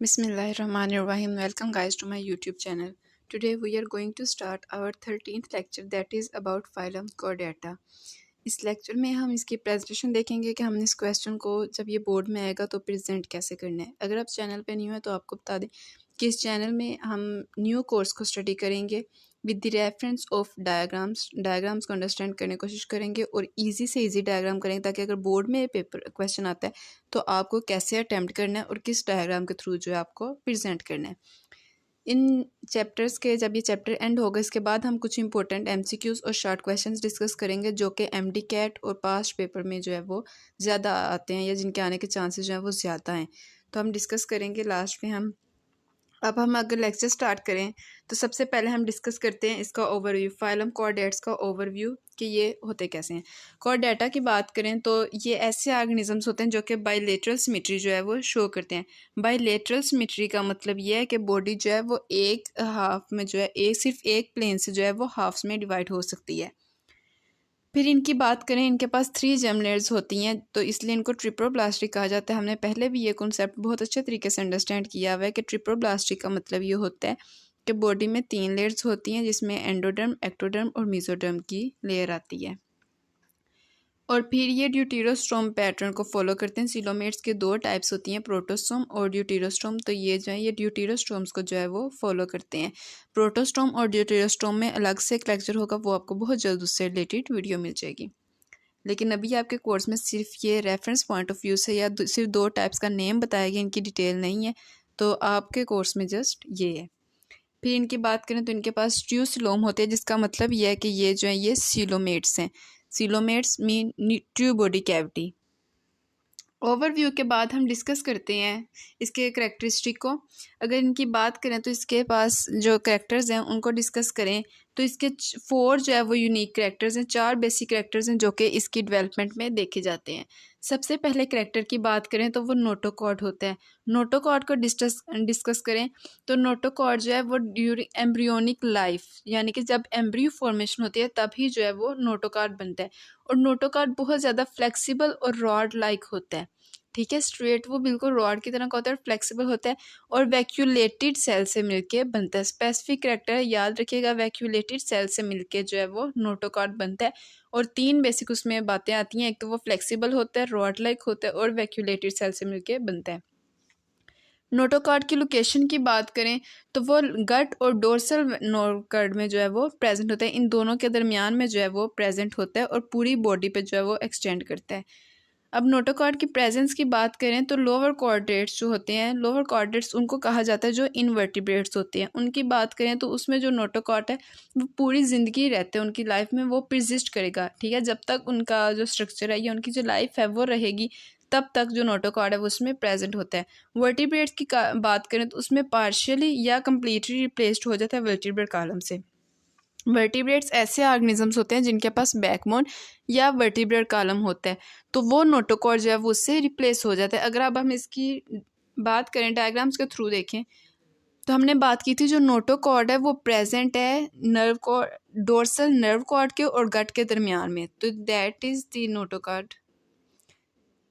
Bismillahirrahmanirrahim. Welcome guys to my YouTube channel. Today we are going to start our 13th lecture that is about phylum Chordata. इस lecture में हम इसकी presentation देखेंगे कि हमने इस क्वेश्चन को जब ये बोर्ड में आएगा तो प्रेजेंट कैसे करना है। अगर आप चैनल पे न्यू है तो आपको बता दें कि इस चैनल में हम न्यू कोर्स को स्टडी करेंगे with the reference of diagrams को अंडरस्टैंड करने की कोशिश करेंगे और इजी से इजी डायग्राम करेंगे ताकि अगर बोर्ड में पेपर क्वेश्चन आता है तो आपको कैसे अटैम्प्ट करना है और किस डायग्राम के थ्रू जो है आपको प्रेजेंट करना है। इन चैप्टर्स के जब ये चैप्टर एंड होगा इसके बाद हम कुछ इंपॉर्टेंट एमसीक्यूज़ और शॉर्ट क्वेश्चंस डिस्कस करेंगे जो कि एमडी कैट और पास्ट पेपर में जो है वो ज़्यादा आते हैं या जिनके आने के चांसेस जो हैं वो ज़्यादा हैं, तो हम डिस्कस करेंगे लास्ट में। हम अगर लेक्चर स्टार्ट करें तो सबसे पहले हम डिस्कस करते हैं इसका ओवरव्यू, फाइलम कॉर्डेट्स का ओवरव्यू कि ये होते कैसे हैं। कॉर्डेटा की बात करें तो ये ऐसे ऑर्गेनिजम्स होते हैं जो कि बाइलेटरल सिमेट्री जो है वो शो करते हैं। बाइलेटरल सिमेट्री का मतलब ये है कि बॉडी जो है वो एक हाफ में जो है सिर्फ एक प्लेन से जो है वो हाफ्स में डिवाइड हो सकती है। फिर इनकी बात करें, इनके पास 3 जेम लेयर्स होती हैं तो इसलिए इनको ट्रिप्लोब्लास्टिक कहा जाता है। हमने पहले भी ये कॉन्सेप्ट बहुत अच्छे तरीके से अंडरस्टैंड किया हुआ है कि ट्रिप्लोब्लास्टिक का मतलब ये होता है कि बॉडी में 3 लेयर्स होती हैं जिसमें एंडोडर्म, एक्टोडर्म और मेसोडर्म की लेयर आती है। और फिर ये ड्यूटेरोस्टोम पैटर्न को फॉलो करते हैं। सीलोमेट्स के 2 टाइप्स होती हैं, प्रोटोस्टोम और ड्यूटेरोस्टोम। तो ये जो है ये ड्यूटेरोस्टोम्स को जो है वो फॉलो करते हैं। प्रोटोस्टोम और ड्यूटेरोस्टोम में अलग से एक लेक्चर होगा, वो आपको बहुत जल्द उससे रिलेटेड वीडियो मिल जाएगी। लेकिन अभी आपके कोर्स में सिर्फ ये रेफरेंस पॉइंट ऑफ व्यू से या सिर्फ 2 टाइप्स का नेम बताया गया, इनकी डिटेल नहीं है, तो आपके कोर्स में जस्ट ये है। फिर इनकी बात करें तो इनके पास ट्यूसिलोम होते हैं जिसका मतलब ये है कि ये जो है ये सीलोमेट्स हैं। Coelomates mean true body cavity. Overview के बाद हम डिस्कस करते हैं इसके करैक्टरिस्टिक को। अगर इनकी बात करें तो इसके पास जो करैक्टर्स हैं उनको डिस्कस करें तो इसके 4 जो है वो यूनिक करैक्टर्स हैं, 4 बेसिक करैक्टर्स हैं जो कि इसकी डेवलपमेंट में देखे जाते हैं। सबसे पहले करैक्टर की बात करें तो वो नोटोकॉर्ड होता है। नोटोकॉर्ड को डिस्कस करें तो नोटोकॉर्ड जो है वो ड्यूरिंग एम्ब्रियोनिक लाइफ यानी कि जब एम्ब्रियो फॉर्मेशन होती है तभी जो है वो नोटोकॉर्ड बनता है। और नोटोकॉर्ड बहुत ज़्यादा फ्लेक्सिबल और रॉड लाइक होता है, ठीक है, स्ट्रेट वो बिल्कुल रॉड की तरह का होता है, फ्लेक्सिबल होता है और वैक्यूलेटेड सेल से मिलके बनता है। स्पेसिफिक करैक्टर याद रखिएगा, वैक्यूलेटेड सेल से मिलके जो है वो नोटोकॉर्ड बनता है। और 3 बेसिक उसमें बातें आती हैं, एक तो वो फ्लेक्सिबल होता है, रॉड लाइक होता है और वैक्यूलेटेड सेल से मिलके बनता है। नोटोकॉर्ड की लोकेशन की बात करें तो वो गट और डोर्सल नोटोकॉर्ड में जो है वो प्रेजेंट होता है, इन दोनों के दरमियान में जो है वो प्रेजेंट होता है और पूरी बॉडी पे जो है वो एक्सटेंड करता है। अब नोटोकॉर्ड की प्रेजेंस की बात करें तो लोअर कॉर्डेट्स जो होते हैं, लोअर कॉर्डेट्स उनको कहा जाता है जो इनवर्टिब्रेट्स होते हैं। उनकी बात करें तो उसमें जो नोटोकॉर्ड है वो पूरी ज़िंदगी रहते हैं, उनकी लाइफ में वो परसिस्ट करेगा, ठीक है, जब तक उनका जो स्ट्रक्चर है या उनकी जो लाइफ है वो रहेगी तब तक जो नोटोकॉर्ड है वो उसमें प्रेजेंट होता है। वर्टिब्रेट्स की बात करें तो उसमें पार्शियली या कम्प्लीटली रिप्लेस्ड हो जाता है वर्टिब्रेट कॉलम से। वर्टिब्रेट्स ऐसे ऑर्गेनिजम्स होते हैं जिनके पास बैकबोन या वर्टिब्रेट कॉलम होता है, तो वो नोटोकॉर्ड जो है वो उससे रिप्लेस हो जाता है। अगर अब हम इसकी बात करें डायग्राम्स के थ्रू देखें तो हमने बात की थी जो नोटोकॉर्ड है वो प्रेजेंट है nerve cord, dorsal nerve cord के और गट के दरमियान में, तो दैट इज़ द नोटोकॉर्ड।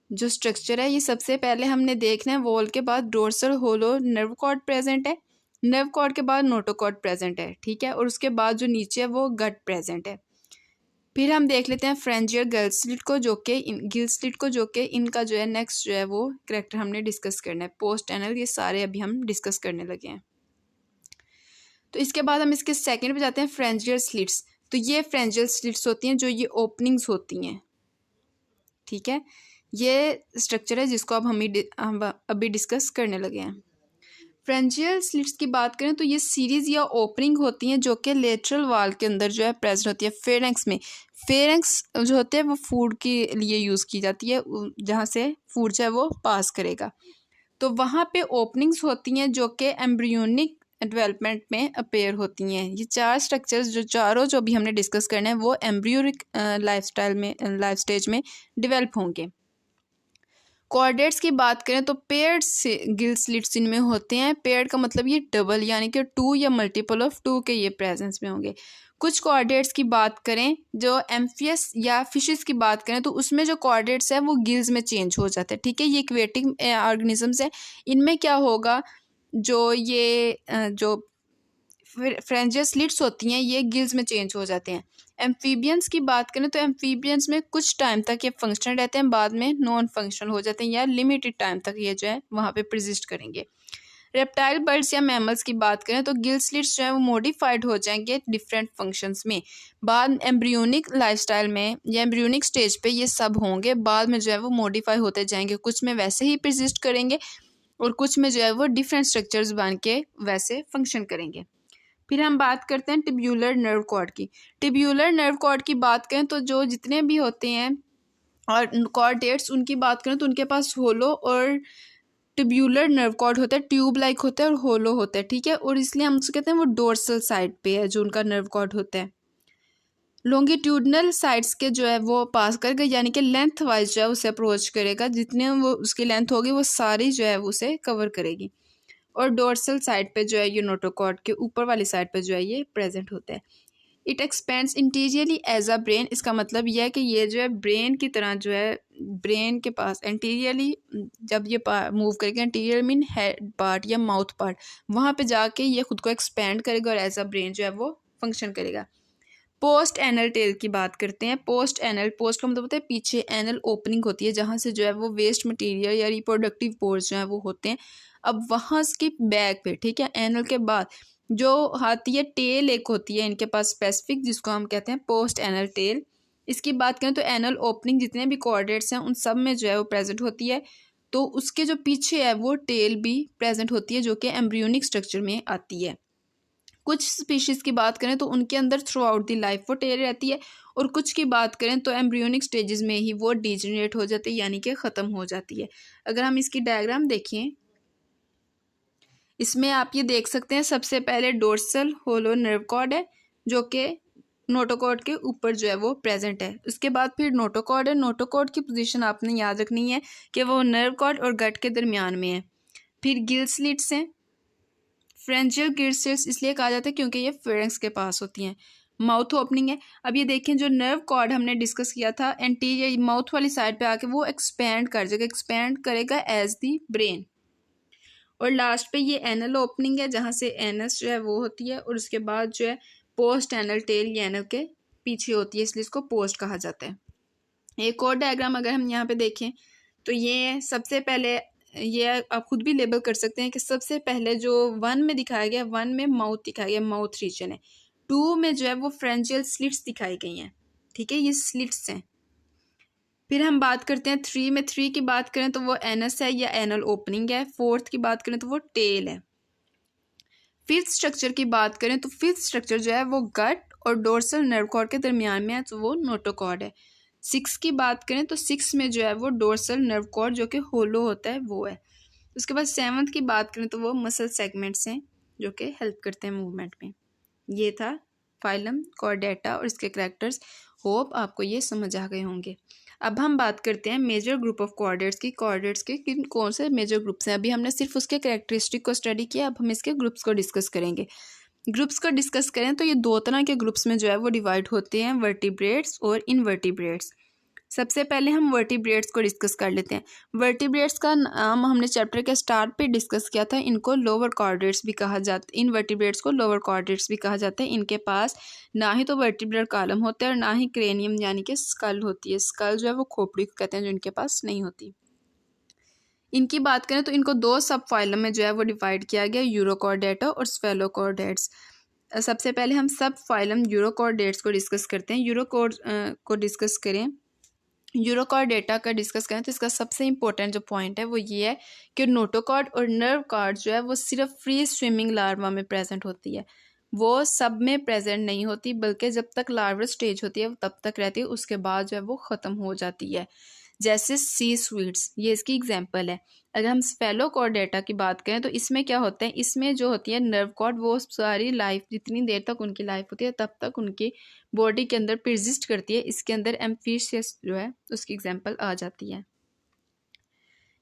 जो स्ट्रक्चर है ये सबसे पहले हमने देखना है, वॉल के बाद dorsal hollow nerve cord present है, नर्व कॉर्ड के बाद नोटोकॉर्ड प्रेजेंट है, ठीक है, और उसके बाद जो नीचे है वो गट प्रेजेंट है। फिर हम देख लेते हैं फ्रेंजियर गिल स्लिट को जो कि इनका जो है नेक्स्ट जो है वो करैक्टर हमने डिस्कस करना है। पोस्ट एनल ये सारे अभी हम डिस्कस करने लगे हैं। तो इसके बाद हम इसके सेकंड पे जाते हैं, फ्रेंजियर स्लिट्स। तो ये फ्रेंजियर स्लिट्स होती हैं जो ये ओपनिंग्स होती हैं, ठीक है, ये स्ट्रक्चर है जिसको अब हम अभी डिस्कस करने लगे हैं। फ्रेंजियल स्लिट्स की बात करें तो ये सीरीज या ओपनिंग होती हैं जो कि लेटरल वाल के अंदर जो है प्रेजेंट होती है। फेरेंक्स में, फेरेंक्स जो होते हैं वो फूड के लिए यूज़ की जाती है, जहाँ से फूड जो है वो पास करेगा, तो वहाँ पे ओपनिंग्स होती हैं जो कि एम्ब्रियोनिक डेवलपमेंट में अपेयर होती हैं। ये 4 स्ट्रक्चर्स जो चारों जो भी हमने डिस्कस करने हैं वो एम्ब्रियोनिक लाइफ स्टेज में डिवेल्प होंगे। कॉर्डेट्स की बात करें तो पेयर्ड गिल स्लिट्स इनमें होते हैं। पेयर्ड का मतलब ये डबल यानी कि 2 या मल्टीपल ऑफ 2 के ये प्रेजेंस में होंगे। कुछ कॉर्डेट्स की बात करें, जो एम्फियस या फिशेस की बात करें तो उसमें जो कॉर्डेट्स है वो गिल्स में चेंज हो जाते हैं, ठीक है, ये एक्वेटिक ऑर्गेनिजम्स है। इनमें क्या होगा जो ये जो फ्रेंजियल स्लिट्स होती हैं ये गिल्स में चेंज हो जाते हैं। एम्फीबियंस की बात करें तो एम्फीबियंस में कुछ टाइम तक ये फंक्शनल रहते हैं, बाद में नॉन फंक्शनल हो जाते हैं या लिमिटेड टाइम तक ये जो है वहाँ पे परसिस्ट करेंगे। रेप्टाइल बर्ड्स या मैमल्स की बात करें तो गिल स्लिट्स जो है वो मॉडिफाइड हो जाएंगे डिफरेंट फंक्शंस में। बाद एम्ब्रियोनिक लाइफस्टाइल में या एम्ब्रियोनिक स्टेज पे ये सब होंगे, बाद में जो है वो मॉडिफाई होते जाएंगे, कुछ में वैसे ही परसिस्ट करेंगे और कुछ में जो है वो डिफरेंट स्ट्रक्चर्स बन के वैसे फंक्शन करेंगे। फिर हम बात करते हैं टिब्यूलर नर्व कॉर्ड की। टिब्यूलर नर्व कॉर्ड की बात करें तो जो जितने भी होते हैं और कॉर्डेट्स उनकी बात करें तो उनके पास होलो और टिब्यूलर नर्व कॉर्ड होता है, ट्यूब लाइक होता है और होलो होता है, ठीक है। और इसलिए हम उसको कहते हैं वो डोर्सल साइड पे है जो उनका नर्व कॉर्ड होता है। लॉन्गिट्यूडनल साइड्स के जो है वो पास करेगा, यानी कि लेंथ वाइज जो है उसे अप्रोच करेगा, जितने वो उसकी लेंथ होगी वो सारी जो है उसे कवर करेगी। और डोर्सल साइड पे जो है ये नोटोकॉर्ड के ऊपर वाली साइड पे जो है ये प्रेजेंट होता है। It expands interiorly as a brain, इसका मतलब यह है कि ये जो है ब्रेन की तरह जो है ब्रेन के पास एंटीरियरली जब ये मूव करेगा, एंटीरियर मीन हेड पार्ट या माउथ पार्ट, वहाँ पे जाके ये खुद को एक्सपेंड करेगा और एज अ ब्रेन जो है वो फंक्शन करेगा। पोस्ट एनल टेल की बात करते हैं। पोस्ट एनल, पोस्ट का मतलब होता है पीछे, एनल ओपनिंग होती है जहाँ से जो है वो वेस्ट मटेरियल या रिप्रोडक्टिव पोर्स जो है वो होते हैं। अब वहाँ की बैक पे, ठीक है, एनल के बाद जो आती है टेल एक होती है इनके पास स्पेसिफिक, जिसको हम कहते हैं पोस्ट एनल टेल। इसकी बात करें तो एनल ओपनिंग जितने भी कॉर्डेट्स हैं उन सब में जो है वो प्रेजेंट होती है, तो उसके जो पीछे है वो टेल भी प्रेजेंट होती है जो कि एम्ब्रियोनिक स्ट्रक्चर में आती है। कुछ स्पीशीज़ की बात करें तो उनके अंदर थ्रू आउट दी लाइफ वो टेल रहती है, और कुछ की बात करें तो एम्ब्रियोनिक स्टेजेस में ही वो डिजेनरेट हो जाती है, यानी कि ख़त्म हो जाती है। अगर हम इसकी डायग्राम देखें, इसमें आप ये देख सकते हैं सबसे पहले डोर्सल होलो नर्व कॉर्ड है जो कि नोटोकॉर्ड के ऊपर जो है वो प्रेजेंट है। उसके बाद फिर नोटोकॉर्ड है। नोटोकॉर्ड की पोजीशन आपने याद रखनी है कि वो नर्व कॉर्ड और गट के दरमियान में है। फिर गिल स्लिट्स हैं। फ्रेंजियल गिल स्लिट्स इसलिए कहा जाता है क्योंकि ये फेरेंक्स के पास होती हैं। माउथ ओपनिंग है। अब ये देखें जो नर्व कॉर्ड हमने डिस्कस किया था एंटीरियर माउथ वाली साइड पे आके वो एक्सपेंड कर जाएगा, एक्सपेंड करेगा एज दी ब्रेन। और लास्ट पे ये एनल ओपनिंग है जहाँ से एनस जो है वो होती है, और उसके बाद जो है पोस्ट एनल टेल ये एनल के पीछे होती है, इसलिए इसको पोस्ट कहा जाता है। एक और डायग्राम अगर हम यहाँ पे देखें तो ये सबसे पहले, ये आप खुद भी लेबल कर सकते हैं कि सबसे पहले जो 1 में दिखाया गया, 1 में माउथ दिखाया गया, माउथ रीजन है। 2 में जो है वो फ्रेंजियल स्लिट्स दिखाई गई हैं, ठीक है, ये स्लिट्स हैं। फिर हम बात करते हैं 3 में। 3 की बात करें तो वो एनस है या एनल ओपनिंग है। 4th की बात करें तो वो टेल है। 5th स्ट्रक्चर की बात करें तो 5th स्ट्रक्चर जो है वो गट और डोर्सल नर्व कॉर्ड के दरमियान में है, तो वो नोटोकॉर्ड है। 6 की बात करें तो 6 में जो है वो डोर्सल नर्व कॉर्ड जो कि होलो होता है वो है। उसके बाद 7th की बात करें तो वो मसल सेगमेंट्स हैं जो कि हेल्प करते हैं मूवमेंट में। ये था फाइलम कॉर्डेटा और इसके कैरेक्टर्स। होप आपको ये समझ आ गए होंगे। अब हम बात करते हैं मेजर ग्रुप ऑफ कॉर्डेट्स की। कॉर्डेट्स के किन कौन से मेजर ग्रुप्स हैं। अभी हमने सिर्फ उसके कैरेक्टरिस्टिक को स्टडी किया, अब हम इसके ग्रुप्स को डिस्कस करेंगे। ग्रुप्स को डिस्कस करें तो ये 2 तरह के ग्रुप्स में जो है वो डिवाइड होते हैं, वर्टिब्रेट्स और इनवर्टिब्रेट्स। सबसे पहले हम वर्टिब्रेट्स को डिस्कस कर लेते हैं। वर्टिब्रेट्स का नाम हमने चैप्टर के स्टार्ट पे डिस्कस किया था। इनको लोअर कॉर्डेट्स भी कहा जाता है, इन वर्टिब्रेट्स को लोअर कॉर्डेट्स भी कहा जाता है। इनके पास ना ही तो वर्टिब्रल कॉलम होता है और ना ही क्रेनियम यानी कि स्कल होती है। स्कल जो है वो खोपड़ी को कहते हैं, जो इनके पास नहीं होती। इनकी बात करें तो इनको 2 सब फाइलम में जो है वो डिवाइड किया गया, यूरोकॉर्डेटा और स्फेलोकॉर्डेट्स। सबसे पहले हम सब फाइलम यूरोकॉर्डेट्स को डिस्कस करते हैं। यूरोकॉर्ड को डिस्कस करें, यूरोकॉर्डेटा का डिस्कस करें तो इसका सबसे इंपॉर्टेंट जो पॉइंट है वो ये है कि नोटोकॉर्ड और नर्व कॉर्ड जो है वो सिर्फ फ्री स्विमिंग लार्वा में प्रेजेंट होती है, वो सब में प्रेजेंट नहीं होती, बल्कि जब तक लार्वा स्टेज होती है वो तब तक रहती है, उसके बाद जो है वो ख़त्म हो जाती है। जैसे सी स्वीट्स, ये इसकी एग्जांपल है। अगर हम स्फेलोकॉर्डेटा की बात करें तो इसमें क्या होता है, इसमें जो होती है नर्व कॉर्ड वो सारी लाइफ, जितनी देर तक उनकी लाइफ होती है तब तक उनकी बॉडी के अंदर परसिस्ट करती है। इसके अंदर एम्फीशियस जो है उसकी एग्जांपल आ जाती है।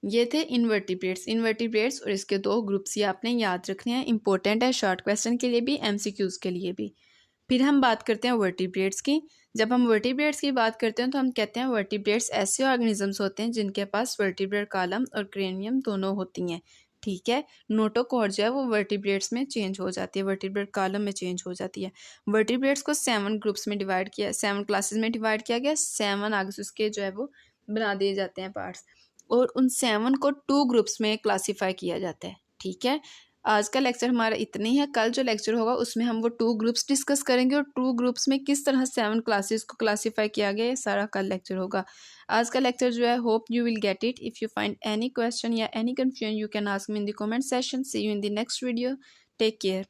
ये थे इनवर्टिब्रेट्स। इनवर्टिब्रेट्स और इसके 2 ग्रुप्स ये आपने याद रखने हैं, इंपॉर्टेंट है शॉर्ट क्वेश्चन के लिए भी, एमसीक्यूज के लिए भी। फिर हम बात करते हैं वर्टिब्रेट्स की। जब हम वर्टिब्रेट्स की बात करते हैं तो हम कहते हैं वर्टिब्रेट्स ऐसे ऑर्गेनिजम्स होते हैं जिनके पास वर्टिब्रल कॉलम और क्रेनियम दोनों होती हैं। ठीक है। नोटोकॉर्ड जो है वो वर्टिब्रेट्स में चेंज हो जाती है, वर्टिब्रेट कॉलम में चेंज हो जाती है। वर्टिब्रेट्स को 7 ग्रुप्स में डिवाइड किया, 7 क्लासेस में डिवाइड किया गया, 7 आगे उसके जो है वो बना दिए जाते हैं पार्ट्स, और उन 7 को 2 ग्रुप्स में क्लासीफाई किया जाता है। ठीक है, आज का लेक्चर हमारा इतना ही है। कल जो लेक्चर होगा उसमें हम वो 2 ग्रुप्स डिस्कस करेंगे, और 2 ग्रुप्स में किस तरह 7 क्लासेस को क्लासीफाई किया गया है, सारा कल लेक्चर होगा। आज का लेक्चर जो है, hope you will get it. If you find any question या any confusion, you can ask me in the comment session. See you in the next video. Take care.